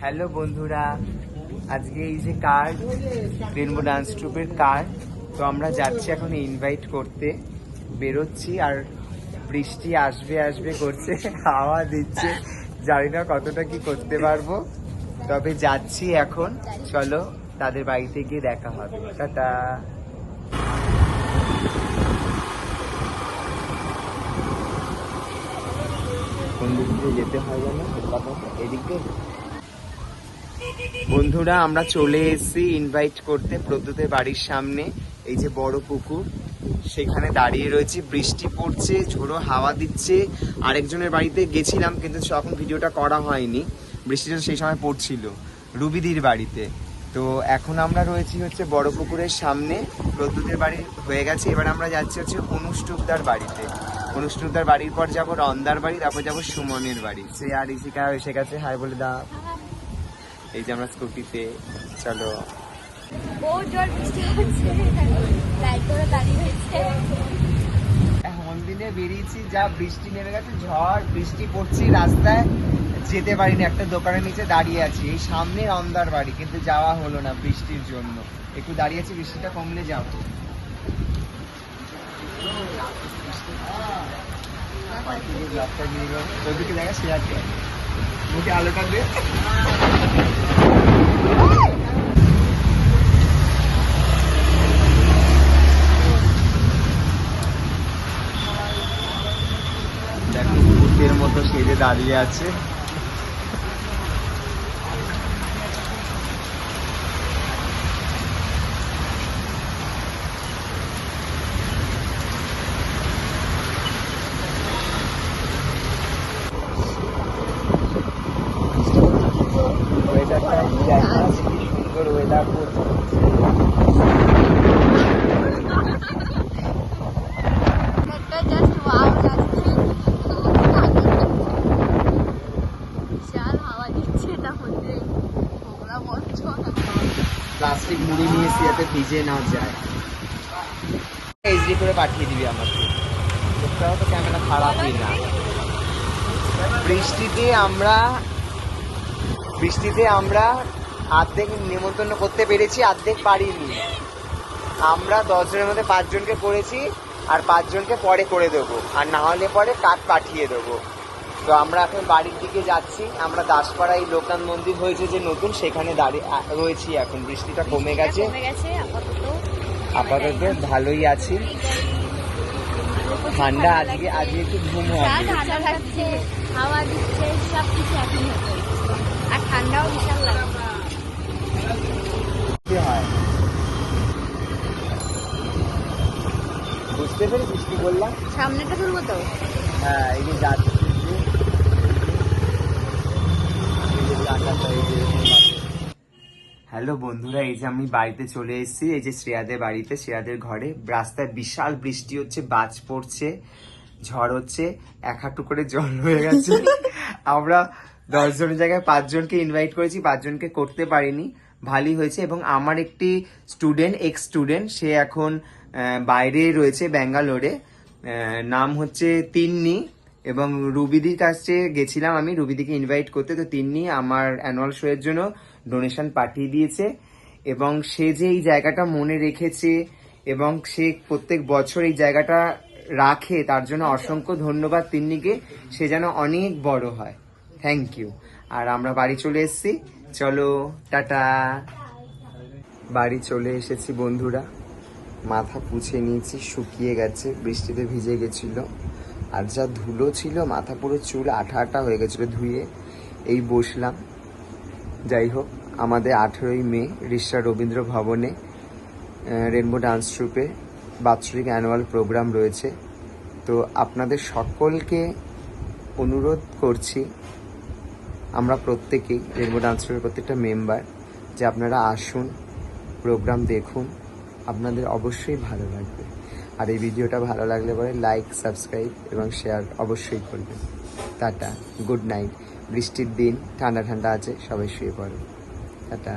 Hello বন্ধুরা, আজকে এই যে কার্ড রেনবো ডান্স ট্রুপের কার্ড, তো আমরা যাচ্ছি এখন ইনভাইট করতে, বেরোচ্ছি। আর বৃষ্টি আসবে আসবে করছে, হাওয়া দিচ্ছে, জানি না কতটা কি করতে পারবো, তবে যাচ্ছি এখন। চলো তাদের বাড়িতে গিয়ে দেখা হবে। টাটা। কোন দিক দিয়ে যেতে হয় জানো? এদিকে। বন্ধুরা, আমরা চলে এসেছি ইনভাইট করতে প্রদ্যুতের বাড়ির সামনে। এই যে বড় পুকুর, সেখানে দাঁড়িয়ে রয়েছি। বৃষ্টি পড়ছে, ঝোড়ো হাওয়া দিচ্ছে। আরেকজনের বাড়িতে গেছিলাম, কিন্তু তখন ভিডিওটা করা হয়নি, বৃষ্টিটা সেই সময় পড়ছিল, রুবিদির বাড়িতে। তো এখন আমরা রয়েছি হচ্ছে বড় পুকুরের সামনে। প্রদ্যুতের বাড়ি হয়ে গেছে, এবার আমরা যাচ্ছি হচ্ছে অনুষ্টুপদার বাড়িতে। অনুষ্টুপদার বাড়ির পর যাবো রন্দার বাড়ি, তারপর যাবো সুমনের বাড়ি। সে আর ইসিকা এসে গেছে, হাই বলে দা। এই যে আমরা স্কুটিতে। চলো। এমন দিনে বেরিয়েছি, যা বৃষ্টি নেমে গেছে, ঝড় বৃষ্টি পড়ছে, রাস্তায় যেতে পারিনি। একটা দোকানের নিচে দাঁড়িয়ে আছি, এই সামনে রন্দার বাড়ি, কিন্তু যাওয়া হলো না বৃষ্টির জন্য। একটু দাঁড়িয়ে আছি, বৃষ্টিটা কমলে যাবো। ওদিকে দেখা সে আছে, মুখে আলোটা দিয়ে। দেখো ভূতের মতো সেজে দাঁড়িয়ে আছে। ওয়েদারটা কি সুন্দর ওয়েদার করছে। প্লাস্টিক মুড়ি নিয়েছি যাতে ভিজে না যায়। এইচডি করে পাঠিয়ে দিবি আমাকে, তোরটাও তো ক্যামেরা খারাপই না। বৃষ্টিতে আমরা অর্ধেক নিমন্ত্রণ করতে পেরেছি, অর্ধেক পারিনি। আমরা 10 জনের মধ্যে 5 জনকে করেছি, আর 5 জনকে পরে করে দেবো, আর না হলে পরে কার্ড পাঠিয়ে দেবো। তো আমরা এখন বাড়ির দিকে যাচ্ছি। আমরা দাসপাড়ায় লোকনাথ মন্দির হয়েছে যে নতুন, সেখানে দাঁড়িয়ে রয়েছি এখন। বৃষ্টিটা কমে গেছে আপাতত, ভালোই আছি। ঠান্ডা, আজকে একটু ঘুম হয়, হাওয়া দিচ্ছে, সবকিছু এখন আর ঠান্ডাও বিশাল লাগছে। বুঝতে পেরেছিস কি বললাম? সামনেটা তুলবো তো। হ্যাঁ, এই যে যাচ্ছি। হ্যালো বন্ধুরা, এই যে আমি বাড়িতে চলে এসেছি। এই যে শ্রেয়াদের বাড়িতে, শ্রেয়াদের ঘরে। রাস্তায় বিশাল বৃষ্টি হচ্ছে, বাজ পড়ছে, ঝড় হচ্ছে, 1 হাঁটু করে জল হয়ে গেছে। আমরা 10 জনের জায়গায় 5 জনকে ইনভাইট করেছি, 5 জনকে করতে পারিনি। ভালোই হয়েছে। এবং আমার একটি এক্স স্টুডেন্ট, সে এখন বাইরে রয়েছে, ব্যাঙ্গালোরে। নাম হচ্ছে তিন্নি। এবং রুবিদির কাছে গেছিলাম আমি রুবিদিকে ইনভাইট করতে, তো তিন্নি আমার অ্যানুয়াল শো এর জন্য ডোনেশন পাঠিয়ে দিয়েছে। এবং সে যে এই জায়গাটা মনে রেখেছে, এবং সে প্রত্যেক বছর এই জায়গাটা রাখে, তার জন্য অসংখ্য ধন্যবাদ তিন্নিকে। সে যেন অনেক বড় হয়। Thank you. আর আমরা বাড়ি চলে এসেছি, চলো টাটা। বাড়ি চলে এসেছি বন্ধুরা, মাথা পুছে নিয়েছি, শুকিয়ে গেছে, বৃষ্টিতে ভিজে গেছিল। আর যা ধুলো ছিল, মাথা পুরো চুল আঠা আঠা হয়ে গেছিলো ধুয়ে। এই বসলাম। যাই হোক, আমাদের 18ই মে রিষড়া রবীন্দ্র ভবনে রেনবো ডান্স ট্রুপে বাৎসরিক অ্যানুয়াল প্রোগ্রাম রয়েছে। তো আপনাদের সকলকে অনুরোধ করছি, আমরা প্রত্যেকেই রেনবো ডান্স ট্রুপের প্রত্যেকটা মেম্বার, যে আপনারা আসুন, প্রোগ্রাম দেখুন, আপনাদের অবশ্যই ভালো লাগবে। আর এই ভিডিওটা ভালো লাগলে পরে লাইক, সাবস্ক্রাইব এবং শেয়ার অবশ্যই করবেন। Tata, good night. বৃষ্টির দিন, ঠান্ডা ঠান্ডা আছে, সবাই শুয়ে পড়ো। টাটা।